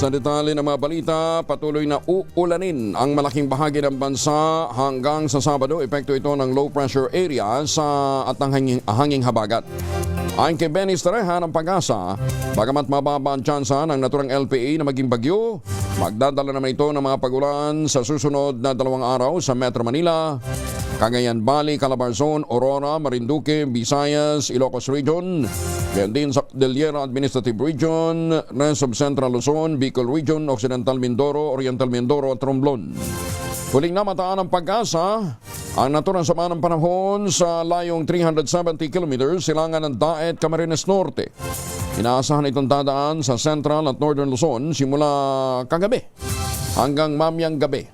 Sa detalye ng mga balita, patuloy na uulanin ang malaking bahagi ng bansa hanggang sa Sabado. Epekto ito ng low pressure area at ng hanging habagat. Ayon kay Benny Estereja ng Pag-asa, bagamat mababa ang tsansa ng naturang LPA na maging bagyo, magdadala naman ito ng mga pagulan sa susunod na 2 araw sa Metro Manila, Cagayan Valley, Calabarzon, Aurora, Marinduque, Visayas, Ilocos Region, gayon din sa Cordillera Administrative Region, rest of Central Luzon, Bicol Region, Occidental Mindoro, Oriental Mindoro at Romblon. Huling namataan ng Pag-asa, ang naturang sama ng panahon sa layong 370 kilometers silangan ng Daet, Camarines Norte. Inaasahan itong dadaan sa Central at Northern Luzon simula kagabi hanggang mamayang gabi,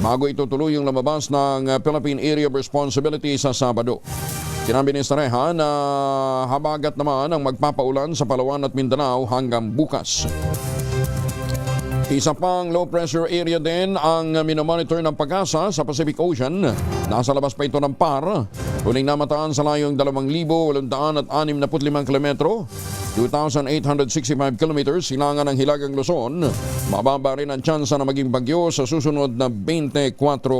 bago ito tuluyang lumabas ng Philippine Area of Responsibility sa Sabado. Sinabi ni Estereja na habagat naman ang magpapaulan sa Palawan at Mindanao hanggang bukas. Isa pang low pressure area din ang minomonitor ng Pag-asa sa Pacific Ocean. Nasa labas pa ito ng PAR. Huling namataan sa layong 2,865 kilometro, 2,865 kilometers silangan ng Hilagang Luzon. Mababa rin ang tsansa na maging bagyo sa susunod na 24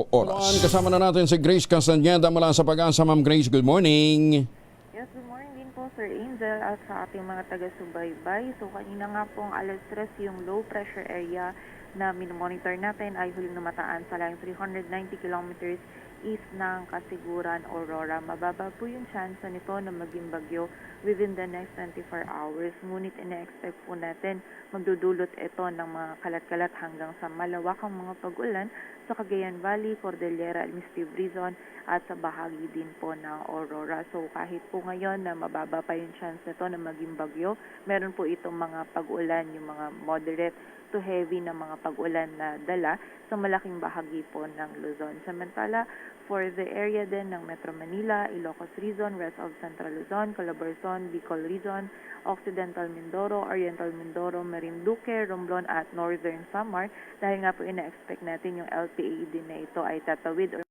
oras. Kasama na natin si Grace Castañeda mula sa Pag-asa. Ma'am Grace, good morning. Yes, good morning din po Sir Angel at sa ating mga taga-subaybay. So kanina nga pong alas 3 yung low pressure area na minomonitor natin ay huling namataan sa layong 390 kilometers east ng Kasiguran, Aurora. Mababa po yung chance nito na maging bagyo within the next 24 hours. Ngunit ina-expect po natin magdudulot ito ng mga kalat-kalat hanggang sa malawakang mga pag-ulan sa Cagayan Valley, Cordillera Administrative Region at sa bahagi din po ng Aurora. So kahit po ngayon na mababa pa yung chance nito na maging bagyo, meron po itong mga pag-ulan, yung mga moderate to heavy na mga pag-ulan na dala sa malaking bahagi po ng Luzon. Samantala, for the area din ng Metro Manila, Ilocos Region, rest of Central Luzon, Calabarzon, Bicol Region, Occidental Mindoro, Oriental Mindoro, Marinduque, Romblon at Northern Samar, dahil nga po ina-expect natin yung LPA din na ito ay tatawid or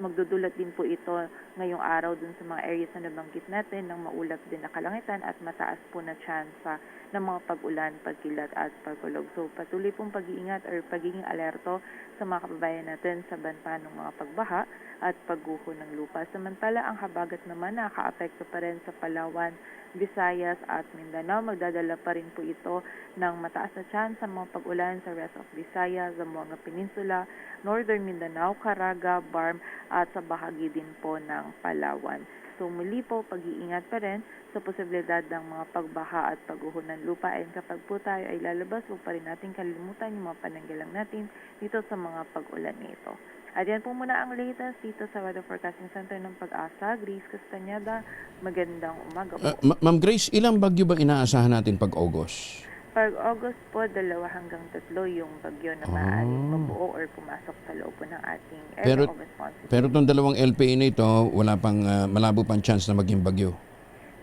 magdudulot din po ito ngayong araw dun sa mga areas na nabanggit natin ng maulap din na kalangitan at mataas po na tsansa ng mga pag-ulan, pagkilat at pagkulog. So patuloy pong pag-iingat or pagiging alerto sa mga kababayan natin sa banta ng mga pagbaha at pagguho ng lupa. Samantala, ang habagat naman nakaka-apekto pa rin sa Palawan, Visayas at Mindanao. Magdadala pa rin po ito ng mataas na chance sa mga pag-ulan sa rest of Visayas, Zamboanga Peninsula, Northern Mindanao, Caraga, Barm at sa bahagi din po ng Palawan. So muli po, pag-iingat pa rin sa posibilidad ng mga pagbaha at pagguho ng lupa. And kapag po tayo ay lalabas, huwag pa rin natin kalimutan yung mga pananggalang natin dito sa mga pag-ulan nito. At yan po muna ang latest dito sa Weather Forecasting Center ng Pag-asa. Grace Castañeda, magandang umaga po. Ma'am Grace, ilang bagyo ba inaasahan natin pag-August? Pag August po, 2 hanggang 3 yung bagyo na maaaring mabuo or pumasok sa loob po ng ating area of responsibility. Pero itong dalawang LPA na ito, wala pang malabo pang chance na maging bagyo.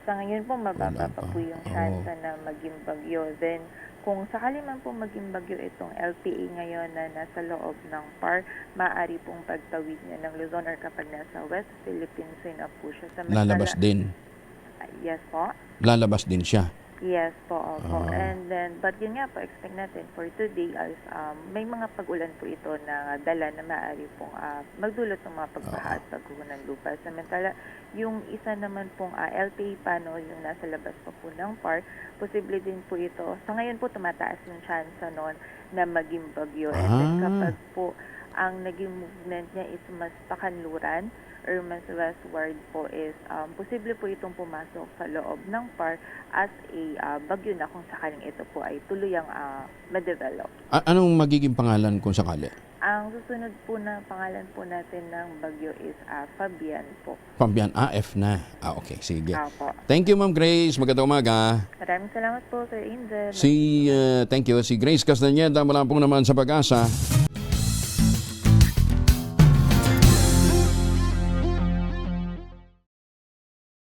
Sa ngayon po, mababa pa po yung chance na maging bagyo. Then, kung sakali man po maging bagyo itong LPA ngayon na nasa loob ng PAR, maaari pong pagtawid niya ng Luzon or kapag nasa West Philippines na po siya. Lalabas din. Yes po. Lalabas din siya. Yes po, opo. And then, but yun nga po, expect natin for today is may mga pag-ulan po ito na dala na maaari pong magdulot ng mga pagbaha at pagguho ng lupa. Samantala, yung isa naman pong LPA pano, yung nasa labas pa po ng PAR, posible din po ito. Sa ngayon po, tumataas yung chance noon na maging bagyo. And then kapag po ang naging movement niya is mas pakanluran or mas westward po is posible po itong pumasok sa loob ng PAR as a bagyo na kung sakaling ito po ay tuluyang ma-develop. Anong magiging pangalan kung sakali? Ang susunod po na pangalan po natin ng bagyo is Fabian po. Fabian, F na. Okay, sige. Opo. Thank you, Ma'am Grace. Magandang umaga. Maraming salamat po, Sir Angel. Thank you. Si Grace Castañeda mula po naman sa Pag-asa.